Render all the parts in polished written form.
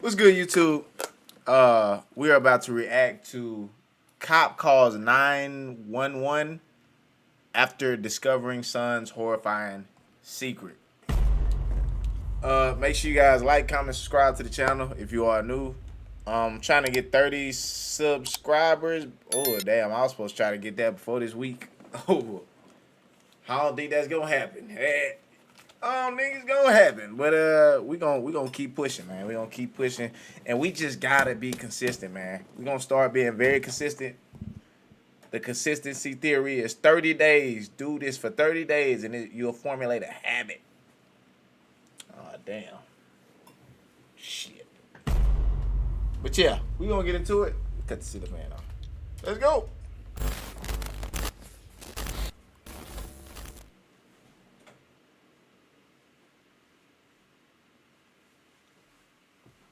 What's good, YouTube? We are about to react to cop calls 911 after discovering son's horrifying secret. Make sure you guys like, comment, subscribe to the channel if you are new. Trying to get 30 subscribers. Oh damn, I was supposed to try to get that before this week. Oh, I don't think that's gonna happen. I don't think it's gonna happen, but we gonna keep pushing, man. We gonna keep pushing, and we just gotta be consistent, man. We gonna start being very consistent. The consistency theory is 30 days. Do this for 30 days, and you'll formulate a habit. Oh damn, shit. But yeah, we gonna get into it. Cut the ceiling fan off. Let's go.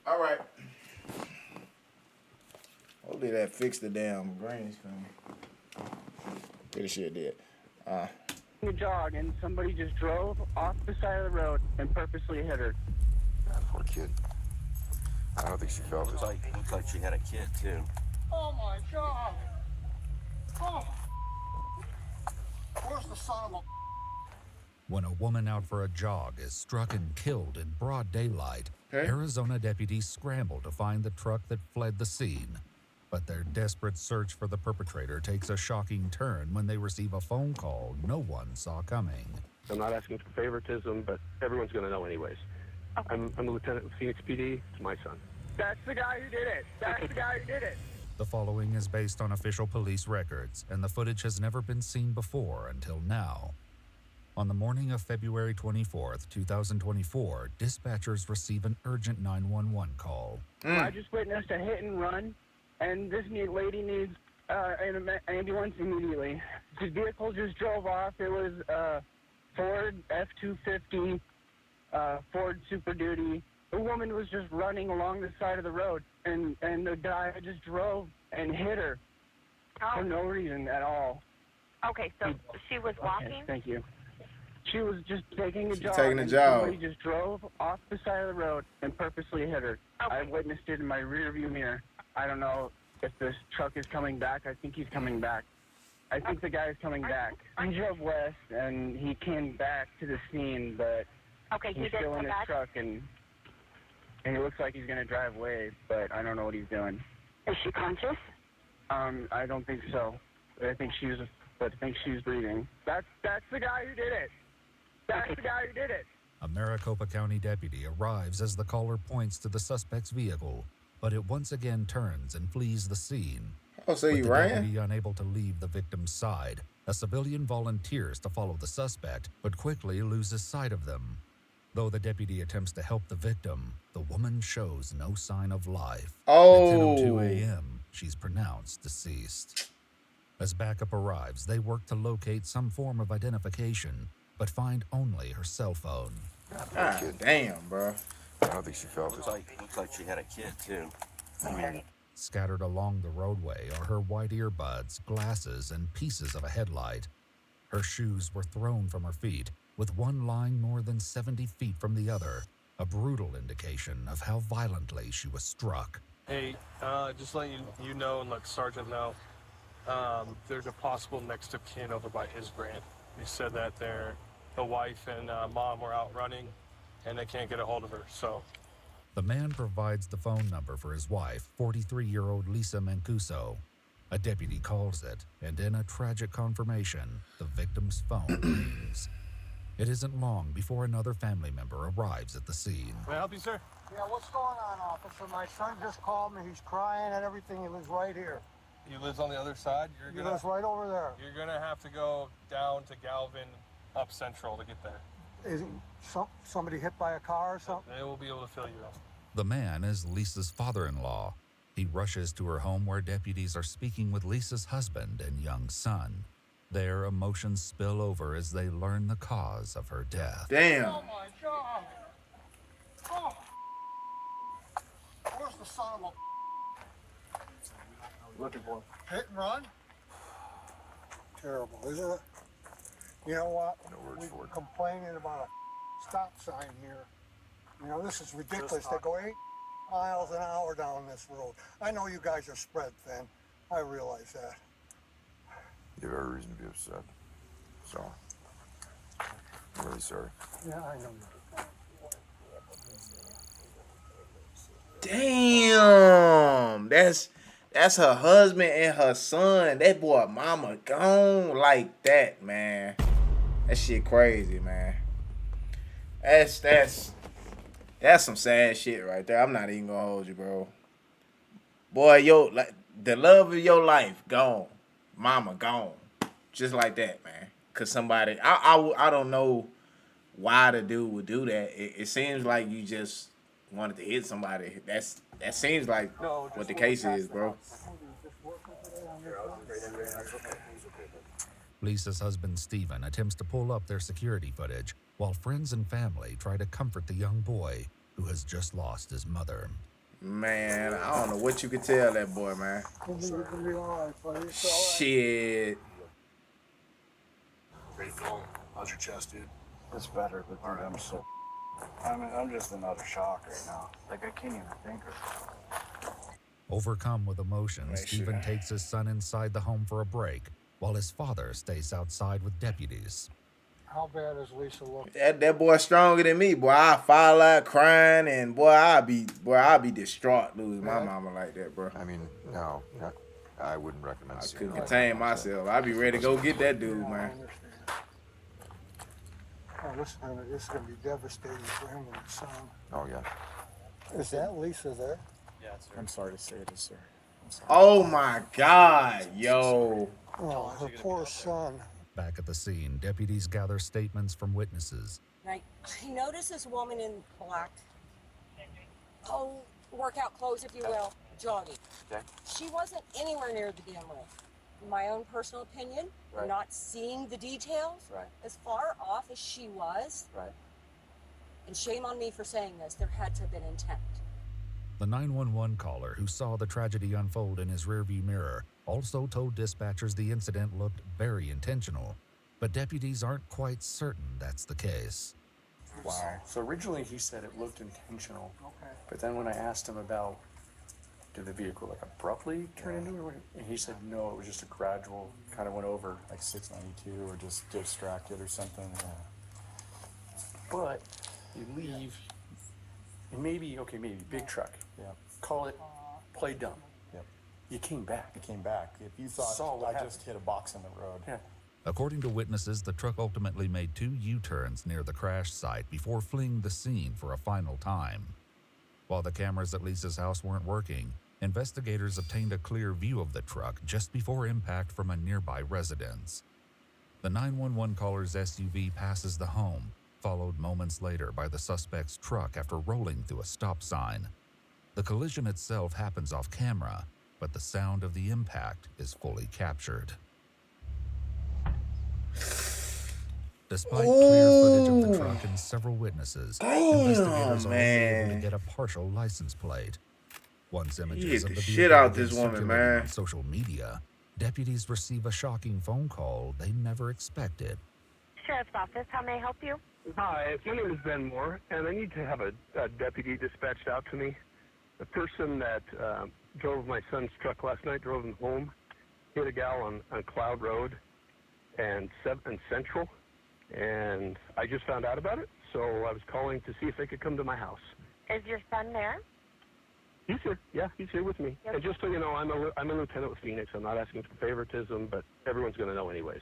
All right. Hopefully that fixed the damn green screen. Pretty sure it did. A jog and somebody just drove off the side of the road and purposely hit her. That poor kid. I don't think she felt it. Looks like she had a kid too. Oh my God! Oh, where's the son of a? When a woman out for a jog is struck and killed in broad daylight, Okay. Arizona deputies scramble to find the truck that fled the scene. But their desperate search for the perpetrator takes a shocking turn when they receive a phone call no one saw coming. I'm not asking for favoritism, but everyone's going to know anyways. Okay. I'm a lieutenant with Phoenix PD. It's my son. That's the guy who did it. That's the guy who did it. The following is based on official police records, and the footage has never been seen before until now. On the morning of February 24th, 2024, dispatchers receive an urgent 911 call. I just witnessed a hit and run, and this lady needs an ambulance immediately. The vehicle just drove off. It was Ford F-250, Ford Super Duty. The woman was just running along the side of the road, and the guy just drove and hit her for no reason at all. Okay, so she was walking? Okay, thank you. She was just taking a jog. taking a and jog. Somebody just drove off the side of the road and purposely hit her. Okay. I witnessed it in my rear view mirror. I don't know if this truck is coming back. I think he's coming back. I think the guy is coming back. He drove west and he came back to the scene, but Okay, he he's did still in come his back? truck and it looks like he's gonna drive away, but I don't know what he's doing. Is she conscious? I don't think so. I think she was breathing. That's the guy who did it. That's the guy who did it. A Maricopa County deputy arrives as the caller points to the suspect's vehicle, but it once again turns and flees the scene. Oh, so With you the ran? deputy unable to leave the victim's side, a civilian volunteers to follow the suspect, but quickly loses sight of them. Though the deputy attempts to help the victim, the woman shows no sign of life. Oh. At 10:02 a.m., she's pronounced deceased. As backup arrives, they work to locate some form of identification, but find only her cell phone. God damn, bro. I don't think she felt it. Looks like she had a kid too. Scattered along the roadway are her white earbuds, glasses, and pieces of a headlight. Her shoes were thrown from her feet, with one lying more than 70 feet from the other, a brutal indication of how violently she was struck. Hey, just letting you know and let Sergeant know, there's a possible next of kin over by his brand. He said that the wife and mom were out running and they can't get a hold of her, so. The man provides the phone number for his wife, 43-year-old Lisa Mancuso. A deputy calls it, and in a tragic confirmation, the victim's phone rings. It isn't long before another family member arrives at the scene. May I help you, sir? Yeah, what's going on, officer? My son just called me. He's crying and everything. He lives right here. He lives on the other side. He lives right over there. You're gonna have to go down to Galvin up Central to get there. Is he somebody hit by a car or something? They will be able to fill you in. The man is Lisa's father-in-law. He rushes to her home where deputies are speaking with Lisa's husband and young son. Their emotions spill over as they learn the cause of her death. Damn. Oh my God! Oh. Where's the son of a? Looking for him. Hit and run? Terrible, isn't it? You know what? No word We're for it. complaining about a stop sign here. You know, this is ridiculous. They go 8 miles an hour down this road. I know you guys are spread thin. I realize that. You have every reason to be upset. So, I'm really sorry. Yeah, I know. Damn, that's her husband and her son. That boy mama gone like that, man. That shit crazy, man. That's some sad shit right there. I'm not even gonna hold you, bro. Boy, like the love of your life gone, mama gone, just like that, man. Cause somebody, I don't know why the dude would do that. It seems like you just wanted to hit somebody. That seems like what the case is, bro. Lisa's husband, Stephen, attempts to pull up their security footage while friends and family try to comfort the young boy who has just lost his mother. Man, I don't know what you could tell that boy, man. Shit. Ready to go? How's your chest, dude? It's better, but dude, I'm so. I'm just in utter shock right now. Like, I can't even think of it. Overcome with emotion, Stephen takes his son inside the home for a break, while his father stays outside with deputies. How bad is Lisa looking? That boy stronger than me, boy. I fall out crying, and boy, I'll be distraught losing my mama like that, bro. I mean, no, I wouldn't recommend. I couldn't contain myself. I'd be ready to go get that dude, man. Oh, this is gonna be devastating for him and his son. Oh yeah. Is that Lisa there? Yeah, sir. I'm sorry to say this, sir. Oh my God, yo. Oh, her poor son. Back at the scene, deputies gather statements from witnesses. I noticed this woman in black, workout clothes, if you will, jogging. Okay. She wasn't anywhere near the damn road. In my own personal opinion, Right. not seeing the details, Right. as far off as she was, Right. and shame on me for saying this, there had to have been intent. The 911 caller who saw the tragedy unfold in his rearview mirror also told dispatchers the incident looked very intentional, but deputies aren't quite certain that's the case. Wow. So originally he said it looked intentional. Okay. But then when I asked him about did the vehicle like abruptly turn into it, and he said no, it was just a gradual, kind of went over like 692 or just distracted or something. But you leave, and maybe big truck. Yeah. Call it play dumb. Yep. You came back. It came back. If you thought Saw what I just hit a box in the road. Yeah. According to witnesses, the truck ultimately made 2 U-turns near the crash site before fleeing the scene for a final time. While the cameras at Lisa's house weren't working, investigators obtained a clear view of the truck just before impact from a nearby residence. The 911 caller's SUV passes the home, followed moments later by the suspect's truck after rolling through a stop sign. The collision itself happens off camera, but the sound of the impact is fully captured. Despite clear footage of the truck and several witnesses, investigators are only able to get a partial license plate. Once images of the shit vehicle out begin this woman, circulating man. on social media, deputies receive a shocking phone call they never expected. Sheriff's Office, how may I help you? Hi, my name is Ben Moore, and I need to have a deputy dispatched out to me. The person that drove my son's truck last night, drove him home, hit a gal on Cloud Road and Central, and I just found out about it, so I was calling to see if they could come to my house. Is your son there? He's here. Yeah, he's here with me. Yes. And just so you know, I'm a lieutenant with Phoenix. I'm not asking for favoritism, but everyone's going to know anyways.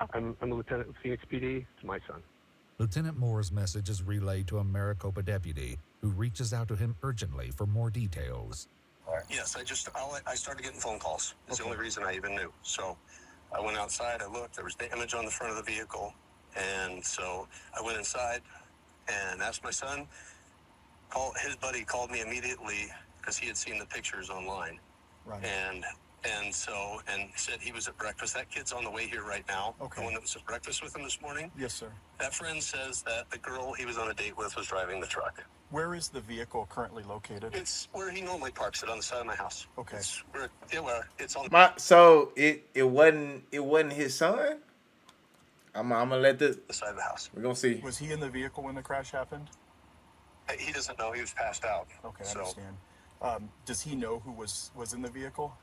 Okay. I'm a lieutenant with Phoenix PD. It's my son. Lieutenant Moore's message is relayed to a Maricopa deputy, who reaches out to him urgently for more details. Yes, I started getting phone calls. It's the only reason I even knew. So I went outside, I looked, there was damage on the front of the vehicle. And so I went inside and asked my son. His buddy called me immediately because he had seen the pictures online. Right. And said he was at breakfast. That kid's on the way here right now. Okay. The one that was at breakfast with him this morning. Yes, sir. That friend says that the girl he was on a date with was driving the truck. Where is the vehicle currently located? It's where he normally parks it, on the side of my house. Okay. It's on. So it wasn't his son. I'm gonna let the side of the house. we're gonna see. Was he in the vehicle when the crash happened? He doesn't know. He was passed out. Okay, I So, understand. Does he know who was in the vehicle?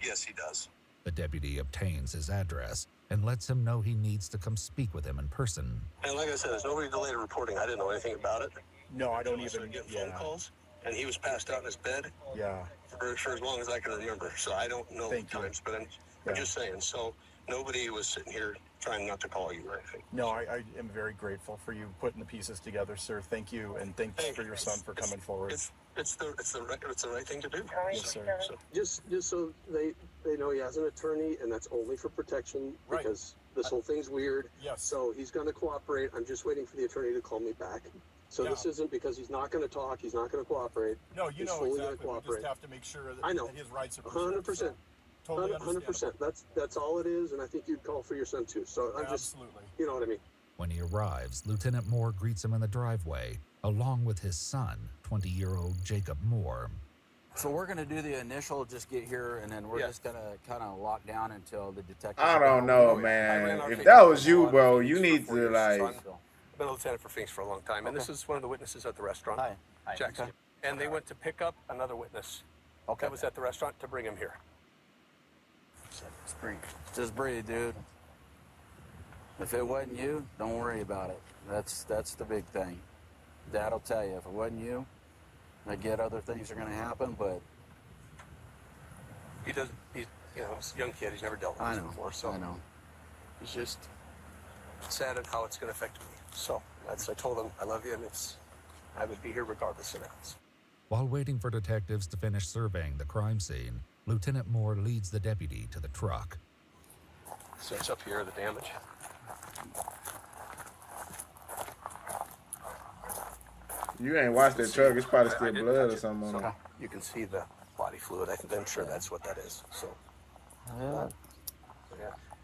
yes, he does. The deputy obtains his address and lets him know he needs to come speak with him in person. And like I said, there's nobody delayed reporting. I didn't know anything about it. No, I don't I even. started getting phone calls, and he was passed out in his bed Yeah. for as long as I can remember. So I don't know Thank you. times, but I'm Yeah. just saying. So nobody was sitting here trying not to call you or anything. No, I am very grateful for you putting the pieces together, sir. Thank you, and thanks for your son for coming forward. It's the right thing to do. Yes, sir. So, just so they know he has an attorney, and that's only for protection because this whole thing's weird. Yes. So he's going to cooperate. I'm just waiting for the attorney to call me back. So this isn't because he's not going to talk. He's not going to cooperate. No, you he's know fully exactly. Gonna We cooperate. just have to make sure that, I know. that his rights are 100%. preserved. So, totally 100%. That's all it is, and I think you'd call for your son too. So I'm just, Absolutely. you know what I mean. When he arrives, Lieutenant Moore greets him in the driveway, along with his son, 20-year-old Jacob Moore. So we're going to do the initial, just get here, and then we're just going to kind of lock down until the detective... I don't know, man. If that was you, bro, you need to, like... I've been a lieutenant for Finks for a long time, and this is one of the witnesses at the restaurant. Hi. Jackson. Okay. And they went to pick up another witness that was at the restaurant to bring him here. Just breathe, dude. If it wasn't you, don't worry about it. That's the big thing. Dad'll tell you, if it wasn't you, I get other things are going to happen, but... He's a young kid. He's never dealt with this before, so... I know. He's just sad at how it's going to affect me. So, I told him, I love you, and I would be here regardless of that. While waiting for detectives to finish surveying the crime scene, Lieutenant Moore leads the deputy to the truck. So it's up here, the damage. You ain't watched that truck. It's probably still blood or something on it. You can see the body fluid. I'm sure that's what that is. So, yeah.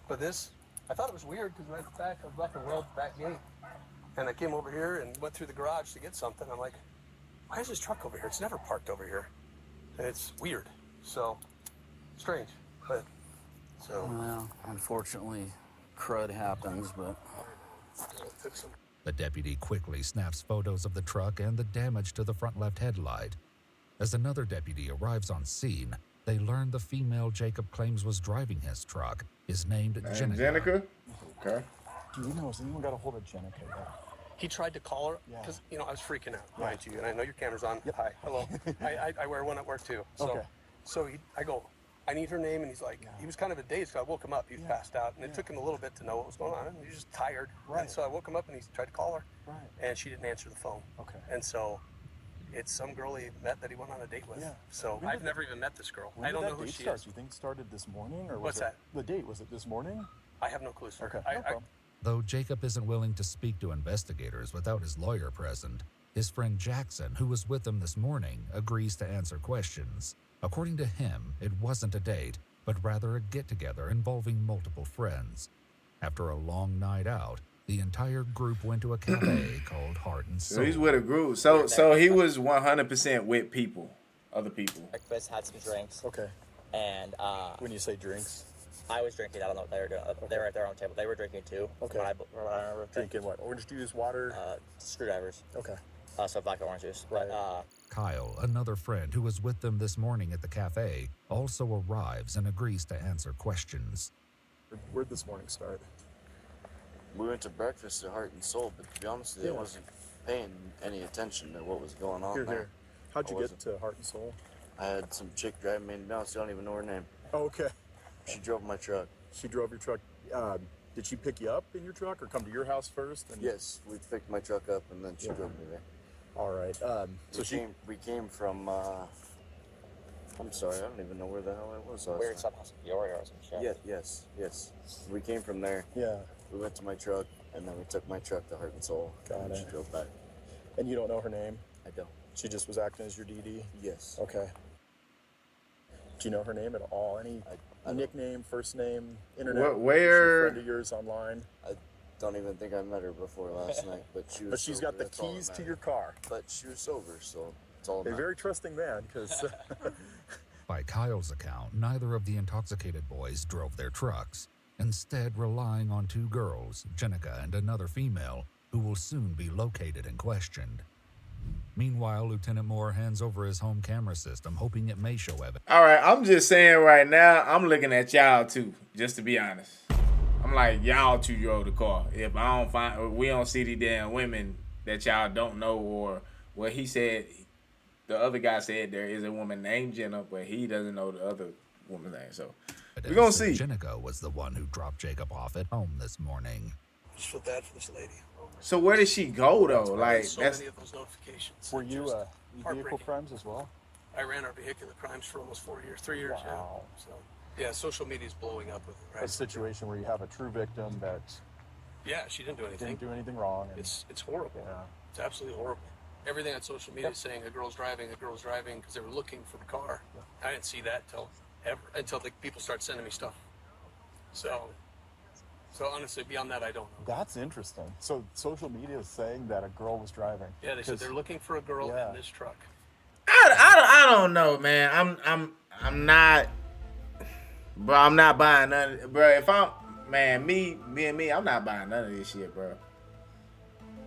But this, I thought it was weird because right at the back, I was left the back gate. And I came over here and went through the garage to get something. I'm like, why is this truck over here? It's never parked over here. And it's weird. So, strange. But, so. Well, unfortunately, crud happens, but... The deputy quickly snaps photos of the truck and the damage to the front left headlight. As another deputy arrives on scene, they learn the female Jacob claims was driving his truck is named Jenica. Jenica? Okay. Do you know, has anyone got a hold of Jenica yet? He tried to call her because, I was freaking out, mind you, and I know your camera's on. Yep. Hi, hello. I wear one at work too. So, Okay. So I go, I need her name, and he's like, he was kind of a daze, so I woke him up. He was passed out, and it took him a little bit to know what was going on. He was just tired. Right. And so I woke him up, and he tried to call her, Right. and she didn't answer the phone. Okay. And so it's some girl he met that he went on a date with. Yeah. So I've never even met this girl. When I don't did know that who date she start? is. Do you think it started this morning, or was What's it that? The date, was it this morning? I have no clue, sir. Okay. I, Though Jacob isn't willing to speak to investigators without his lawyer present, his friend Jackson, who was with him this morning, agrees to answer questions. According to him, it wasn't a date, but rather a get-together involving multiple friends. After a long night out, the entire group went to a cafe called Heart and Soul. So he's with a group. So he was 100% with people, other people. Breakfast, had some drinks. Okay. And when you say drinks, I was drinking. I don't know what they were doing. They were at their own table. They were drinking too. Okay. I remember drinking what? Orange juice, water? Screwdrivers. Okay. So vodka orange juice. But Kyle, another friend who was with them this morning at the cafe, also arrives and agrees to answer questions. Where'd this morning start? We went to breakfast at Heart and Soul, but to be honest with you, I wasn't paying any attention to what was going on there. How'd you get to Heart and Soul? I had some chick driving me, and I don't even know her name. Oh, okay. She drove my truck. She drove your truck. Did she pick you up in your truck or come to your house first? And... Yes, we picked my truck up, and then she drove me there. All right. We came from, I'm sorry, I don't even know where the hell I was. We were in some house, Peoria or some shit. Yes. We came from there. Yeah. We went to my truck, and then we took my truck to Heart and Soul. Got it. She drove back. And you don't know her name? I don't. She just was acting as your DD? Yes. Okay. Do you know her name at all? Any nickname, first name, internet? Where? Is she a friend of yours online? I don't even think I met her before last night, but she was. But she's sober, got the that's all that keys to mattered. your car. But she was sober, so it's all. A very trusting man, because. By Kyle's account, neither of the intoxicated boys drove their trucks, instead relying on two girls, Jenica and another female, who will soon be located and questioned. Meanwhile, Lieutenant Moore hands over his home camera system, hoping it may show evidence. All right, I'm just saying right now, I'm looking at y'all too, just to be honest. I'm like, y'all two drove the car. If I don't find, or we don't see the damn women that y'all don't know, or what he said, the other guy said there is a woman named Jenna, but he doesn't know the other woman's name. So we're gonna see. Jenica was the one who dropped Jacob off at home this morning. Just feel bad for this lady. So where did she go though? Like so that's. many of those notifications. Were you vehicle crimes as well? I ran our vehicular crimes for almost 4 years, 3 years. Wow. Yeah. So yeah, social media is blowing up with it. Right? A situation where you have a true victim that yeah, she didn't do anything. Didn't do anything wrong. It's horrible. Yeah. It's absolutely horrible. Everything on social media is saying a girl's driving because they were looking for the car. I didn't see that until the people start sending me stuff. So honestly, beyond that, I don't know. That's interesting. So social media is saying that a girl was driving. Yeah, they said they're looking for a girl in this truck. I don't know, man. I'm not, bro. I'm not buying none, bro. If I'm, man, me, I'm not buying none of this shit, bro.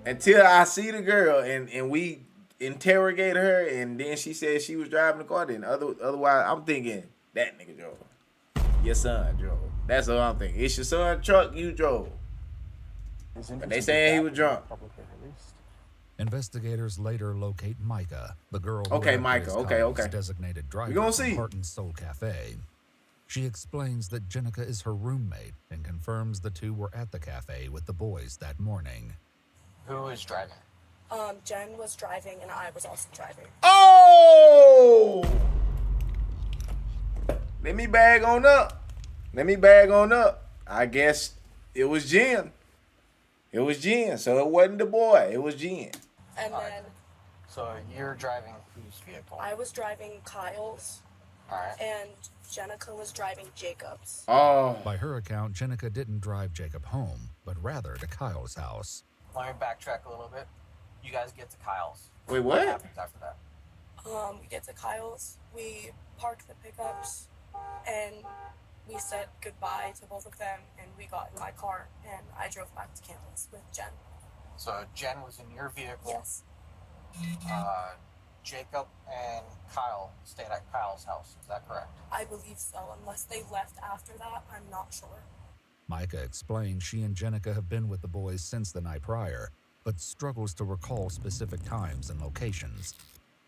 Until I see the girl and we interrogate her, and then she said she was driving the car. Then otherwise, I'm thinking that nigga drove. Your son drove. That's what I'm thinking. It's your son's truck. You drove. But they saying he was drunk. Investigators later locate Micah, the girl who Okay, acted Micah. as Okay, Kyle's okay. designated driver We gonna from see. Horton's Soul Cafe. She explains that Jenica is her roommate and confirms the two were at the cafe with the boys that morning. Who was driving? Jen was driving and I was also driving. Oh! Let me bag on up. I guess it was Jen. So it wasn't the boy. It was Jen. And then So you're driving whose vehicle? I was driving Kyle's. Alright. And Jenica was driving Jacob's. Oh. By her account, Jenica didn't drive Jacob home, but rather to Kyle's house. Let me backtrack a little bit. You guys get to Kyle's. Wait, what? happens after that? We get to Kyle's, we parked the pickups, and we said goodbye to both of them, and we got in my car, and I drove back to campus with Jen. So Jen was in your vehicle. Yes. Jacob and Kyle stayed at Kyle's house. Is that correct? I believe so, unless they left after that, I'm not sure. Micah explains she and Jenica have been with the boys since the night prior, but struggles to recall specific times and locations.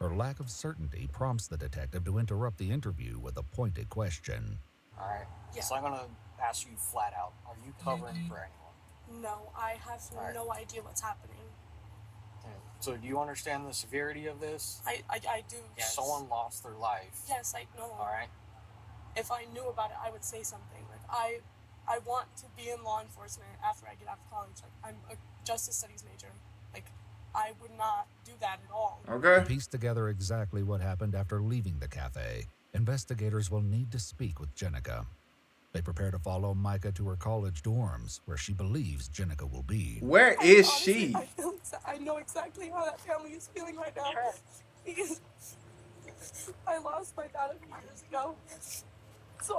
Her lack of certainty prompts the detective to interrupt the interview with a pointed question. Alright. Yeah. So I'm going to ask you flat out. Are you covering for anyone? No, I have no idea what's happening. Okay. So do you understand the severity of this? I do, yes. Someone lost their life. Yes, I know. Alright. If I knew about it, I would say something. Like, I want to be in law enforcement after I get out of college. Like, I'm a justice studies major. Like, I would not do that at all. Okay. To piece together exactly what happened after leaving the cafe, investigators will need to speak with Jenica. They prepare to follow Micah to her college dorms, where she believes Jenica will be. Where is she? I know exactly how that family is feeling right now. Because I lost my dad a few years ago. So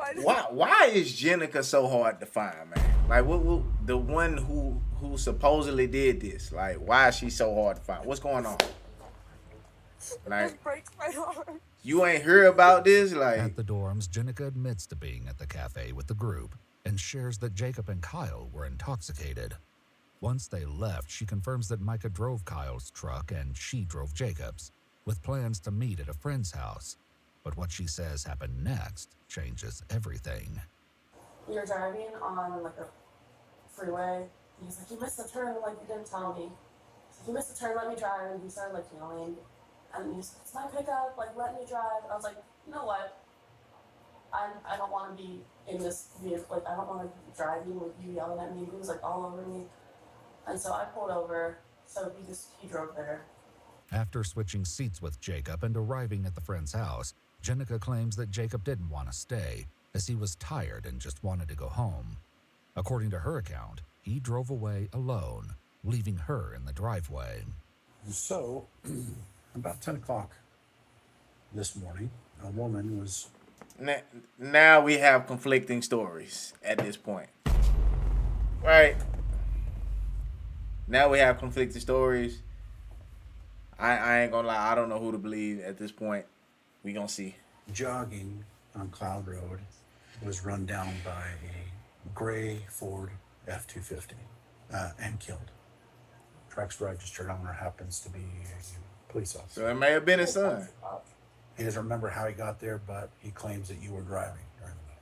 Why is Jenica so hard to find, man? Like, what the one who supposedly did this? Like, why is she so hard to find? What's going on? Like, it breaks my heart. You ain't heard about this? Like, at the dorms, Jenica admits to being at the cafe with the group and shares that Jacob and Kyle were intoxicated. Once they left, she confirms that Micah drove Kyle's truck and she drove Jacob's, with plans to meet at a friend's house. But what she says happened next changes everything. We were driving on like a freeway. He's like, "You missed the turn, like you didn't tell me." So "You missed the turn, let me drive." And he started like yelling. And he's like, "It's my pickup, like let me drive." I was like, "You know what? I don't want to be in this vehicle. Like I don't want to be driving with you yelling at me." He was like all over me. And so I pulled over. So he drove there. After switching seats with Jacob and arriving at the friend's house, Jenica claims that Jacob didn't want to stay, as he was tired and just wanted to go home. According to her account, he drove away alone, leaving her in the driveway. So, about 10 o'clock this morning, a woman was... Now we have conflicting stories at this point. Right? Now we have conflicting stories. I ain't gonna lie. I don't know who to believe at this point. We gonna see. Jogging on Cloud Road was run down by a gray Ford F-250 and killed. Truck's registered owner happens to be a police officer. So it may have been his son. He doesn't remember how he got there, but he claims that you were driving during the night.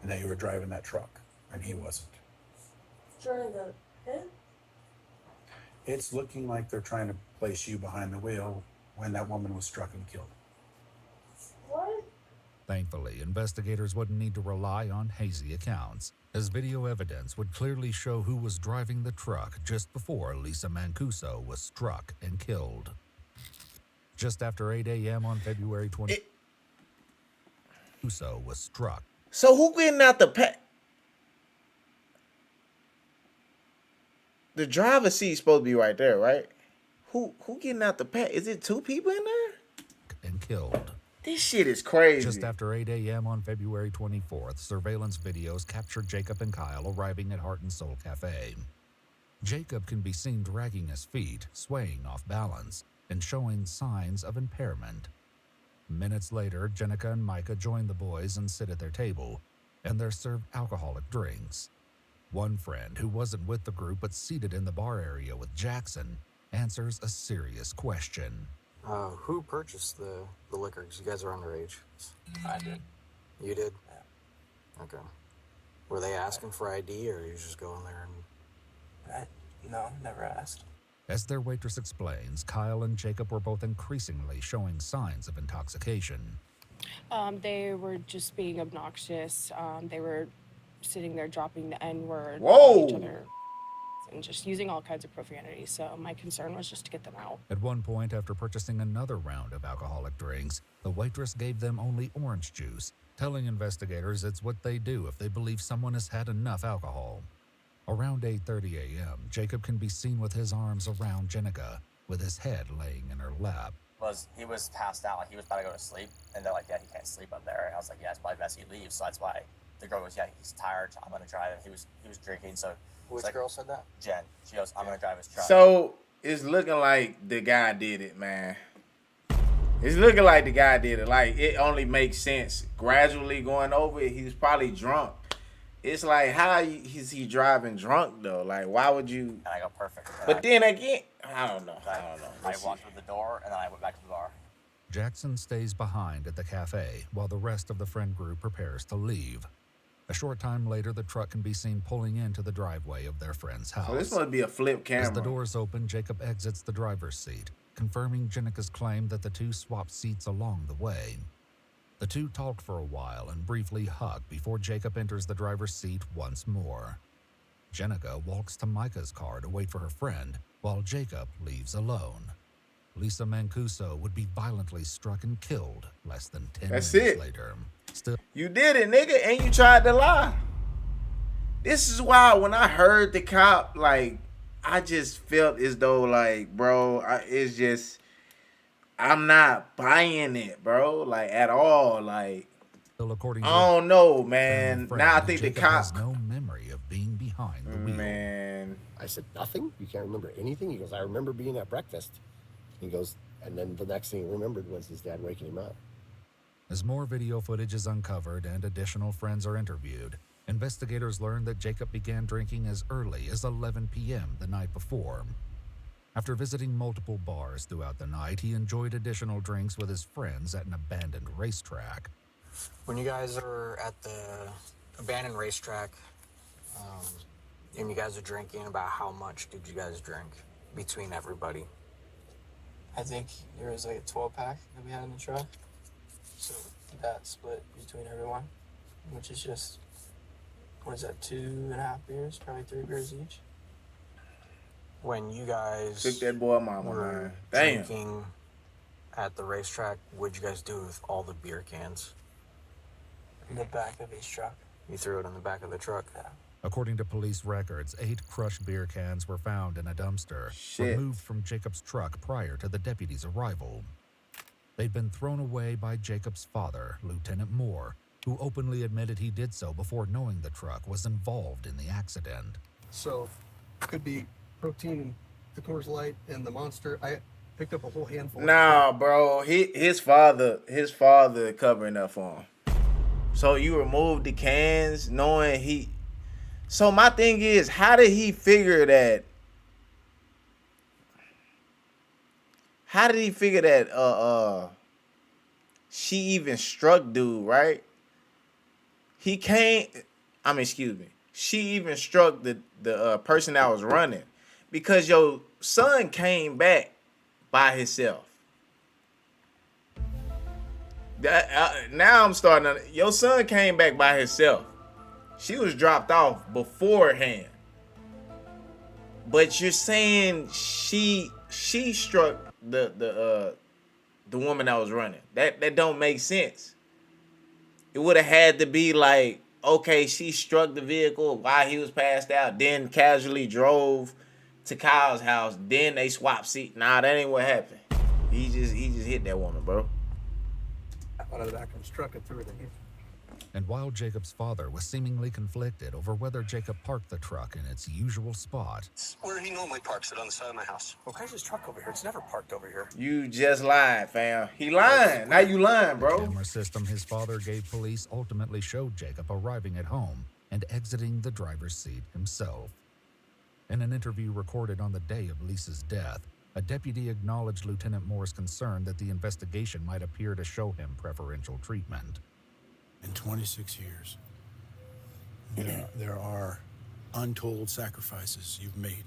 And that you were driving that truck, and he wasn't. During the hit? It's looking like they're trying to place you behind the wheel when that woman was struck and killed. What? Thankfully, investigators wouldn't need to rely on hazy accounts, as video evidence would clearly show who was driving the truck just before Lisa Mancuso was struck and killed. Just after 8 a.m. on February 20, Mancuso was struck. So who getting out the pack? The driver's seat's supposed to be right there, right? Who getting out the pack? Is it two people in there? And killed. This shit is crazy. Just after 8 a.m. on February 24th, surveillance videos captured Jacob and Kyle arriving at Heart and Soul Cafe. Jacob can be seen dragging his feet, swaying off balance, and showing signs of impairment. Minutes later, Jenica and Micah join the boys and sit at their table, and they're served alcoholic drinks. One friend, who wasn't with the group but seated in the bar area with Jackson, answers a serious question. Who purchased the liquor? Because you guys are underage. I did. You did? Yeah. Okay. Were they asking for ID, or you just go in there and... No, never asked. As their waitress explains, Kyle and Jacob were both increasingly showing signs of intoxication. They were just being obnoxious. They were sitting there dropping the N-word Whoa. on each other and just using all kinds of profanity. So my concern was just to get them out. At one point, after purchasing another round of alcoholic drinks, the waitress gave them only orange juice, telling investigators it's what they do if they believe someone has had enough alcohol. Around 8:30 a.m., Jacob can be seen with his arms around Jenica, with his head laying in her lap. He was passed out, like he was about to go to sleep, and they're like, yeah, he can't sleep up there. And I was like, yeah, it's probably best he leaves. So that's why the girl goes, yeah, he's tired, so I'm gonna drive it. He was drinking, so Which like, girl said that? Jen. She goes, I'm gonna drive his truck. So it's looking like the guy did it, man. It's looking like the guy did it. Like, it only makes sense. Gradually going over it, he was probably drunk. It's like, how is he driving drunk, though? Like, why would you... And I go, perfect. But then again, I don't know. I walked through the door, and then I went back to the bar. Jackson stays behind at the cafe while the rest of the friend group prepares to leave. A short time later, the truck can be seen pulling into the driveway of their friend's house. So this must be a flip camera. As the doors open, Jacob exits the driver's seat, confirming Jenica's claim that the two swapped seats along the way. The two talked for a while and briefly hugged before Jacob enters the driver's seat once more. Jenica walks to Micah's car to wait for her friend, while Jacob leaves alone. Lisa Mancuso would be violently struck and killed less than 10 minutes later. Still, you did it, nigga, and you tried to lie. This is why when I heard the cop, like, I just felt as though, like, bro, it's just... I'm not buying it, bro, like, at all. Like, according to I don't know, man. Now I think Jacob the cop has no memory of being behind the wheel. Man, I said, nothing? You can't remember anything? He goes, I remember being at breakfast. He goes, and then the next thing he remembered was his dad waking him up. As more video footage is uncovered and additional friends are interviewed, investigators learn that Jacob began drinking as early as 11 p.m. the night before. After visiting multiple bars throughout the night, he enjoyed additional drinks with his friends at an abandoned racetrack. When you guys are at the abandoned racetrack, and you guys are drinking, about how much did you guys drink between everybody? I think there was like a 12-pack that we had in the truck. So that split between everyone, which is just, what is that, 2.5 beers, probably 3 beers each. When you guys took that boy mama, man. Damn. Drinking at the racetrack, what'd you guys do with all the beer cans? In the back of each truck. You threw it in the back of the truck? Yeah. According to police records, 8 crushed beer cans were found in a dumpster, removed from Jacob's truck prior to the deputies' arrival. They'd been thrown away by Jacob's father, Lieutenant Moore, who openly admitted he did so before knowing the truck was involved in the accident. So, could be protein, the Coors Light, and the Monster. picked up a whole handful. Nah, bro. His father covering up for him. So you removed the cans knowing he. So my thing is, how did he figure that? How did he figure that? She even struck dude, right? He can't. I mean, excuse me. She even struck the person that was running, because your son came back by himself. Now I'm starting to. Your son came back by himself. She was dropped off beforehand. But you're saying she struck the woman that was running. That don't make sense. It would have had to be like, okay, she struck the vehicle while he was passed out, then casually drove to Kyle's house, then they swapped seat. Nah, that ain't what happened. He just hit that woman, bro. Out of the back and struck it through the hip. And while Jacob's father was seemingly conflicted over whether Jacob parked the truck in its usual spot, Where he normally parks it, on the side of my house. Well, why's his truck over here? It's never parked over here. You just lied, fam. He lying. Now you lying, the bro. camera system his father gave police ultimately showed Jacob arriving at home and exiting the driver's seat himself. In an interview recorded on the day of Lisa's death, a deputy acknowledged Lieutenant Moore's concern that the investigation might appear to show him preferential treatment. In 26 years, there are untold sacrifices you've made.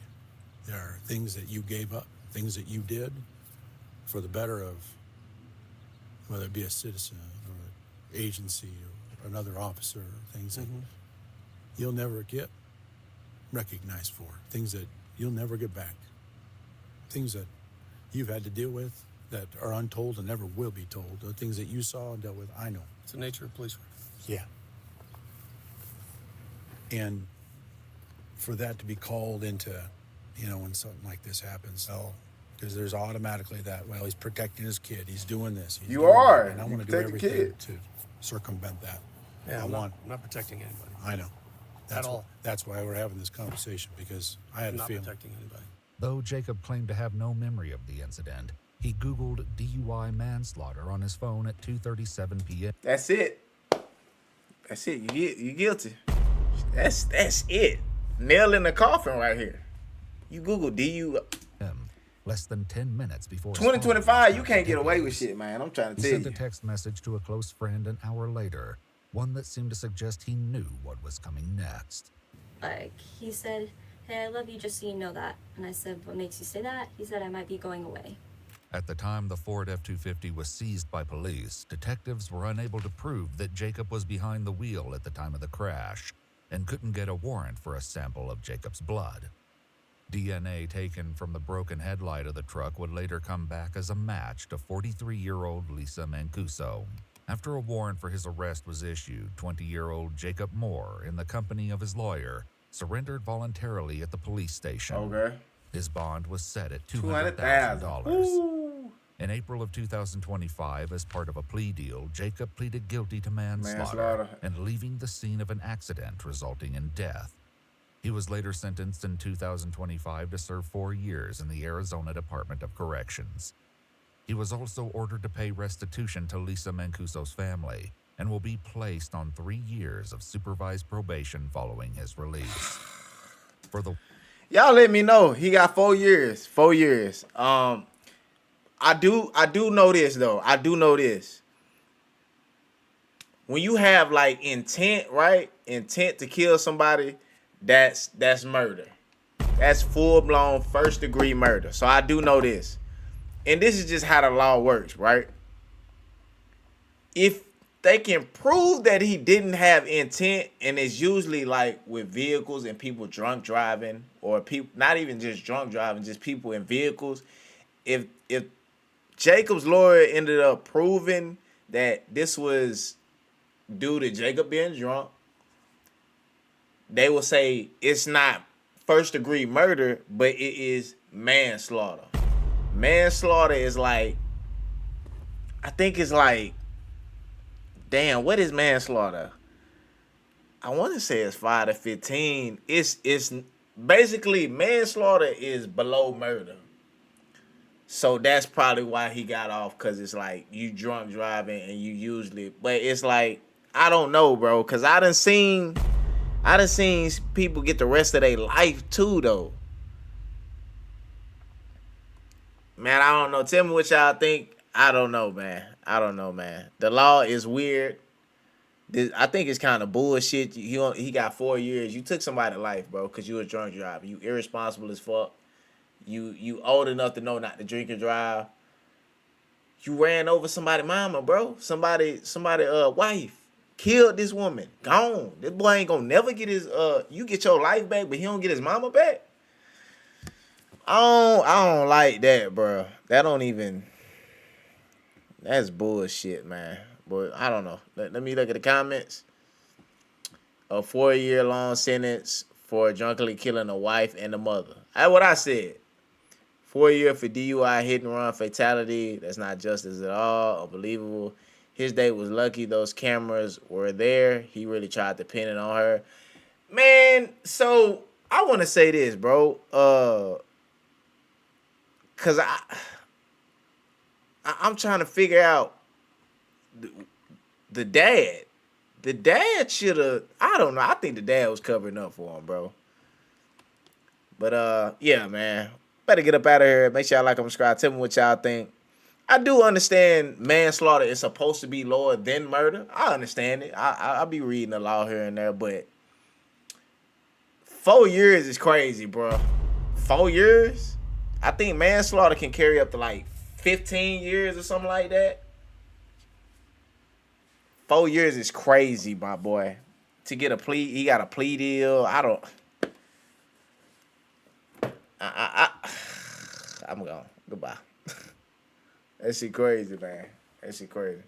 There are things that you gave up, things that you did for the better of, whether it be a citizen or an agency or another officer, things that you'll never get recognized for, things that you'll never get back, things that you've had to deal with that are untold and never will be told, the things that you saw and dealt with. I know. It's the nature of police work. Yeah. And for that to be called into, when something like this happens, because there's automatically that, well, he's protecting his kid, he's doing this. He's doing that, and I want to do everything to circumvent that. Yeah, I'm not protecting anybody. I know. That's why we're having this conversation, because I had a feeling. Not protecting anybody. Though Jacob claimed to have no memory of the incident, he Googled DUI manslaughter on his phone at 2:37 p.m. That's it. That's it. You guilty. That's it. Nail in the coffin right here. You Google DUI. Less than 10 minutes before 2025, you can't get away with shit, man. I'm trying to tell you. He sent a text message to a close friend an hour later, one that seemed to suggest he knew what was coming next. Like, he said, "Hey, I love you, just so you know that." And I said, "What makes you say that?" He said, "I might be going away." At the time the Ford F-250 was seized by police, detectives were unable to prove that Jacob was behind the wheel at the time of the crash and couldn't get a warrant for a sample of Jacob's blood. DNA taken from the broken headlight of the truck would later come back as a match to 43-year-old Lisa Mancuso. After a warrant for his arrest was issued, 20-year-old Jacob Moore, in the company of his lawyer, surrendered voluntarily at the police station. Okay. His bond was set at $200,000. $200,000. In April of 2025, as part of a plea deal, Jacob pleaded guilty to manslaughter and leaving the scene of an accident resulting in death. He was later sentenced in 2025 to serve 4 years in the Arizona Department of Corrections. He was also ordered to pay restitution to Lisa Mancuso's family and will be placed on 3 years of supervised probation following his release. Y'all let me know. He got 4 years. 4 years. I do know this though. I do know this. When you have like intent, right? Intent to kill somebody, that's murder. That's full-blown first-degree murder. So I do know this. And this is just how the law works, right? If they can prove that he didn't have intent, and it's usually like with vehicles and people drunk driving, or people not even just drunk driving, just people in vehicles. If Jacob's lawyer ended up proving that this was due to Jacob being drunk, they will say it's not first degree murder, but it is manslaughter. Manslaughter is like, I think it's like, damn, what is manslaughter? I want to say it's 5 to 15. It's basically manslaughter is below murder. So that's probably why he got off, because it's like you drunk driving and you usually, but it's like, I don't know, bro, because I done seen people get the rest of their life too, though. Man, I don't know. Tell me what y'all think. I don't know, man. The law is weird. I think it's kind of bullshit. He got 4 years. You took somebody's life, bro, because you was drunk driving. You irresponsible as fuck. You old enough to know not to drink and drive. You ran over somebody's mama, bro. Somebody wife. Killed this woman. Gone. This boy ain't gonna never get his you get your life back, but he don't get his mama back. I don't like that, bro. That's bullshit, man. But I don't know. Let me look at the comments. A 4-year-long sentence for drunkenly killing a wife and a mother. That's what I said. 4 years for DUI, hit and run, fatality. That's not justice at all. Unbelievable. His day was lucky those cameras were there. He really tried to pin it on her. Man, so I want to say this, bro. Cause I'm trying to figure out the dad. The dad should have. I don't know. I think the dad was covering up for him, bro. But yeah, man. Better get up out of here. Make sure y'all like and subscribe. Tell me what y'all think. I do understand manslaughter is supposed to be lower than murder. I understand it. I'll be reading the law here and there, but 4 years is crazy, bro. 4 years? I think manslaughter can carry up to like 15 years or something like that. 4 years is crazy, my boy. To get a plea, he got a plea deal. I'm gone. Goodbye. That shit crazy, man. That shit crazy.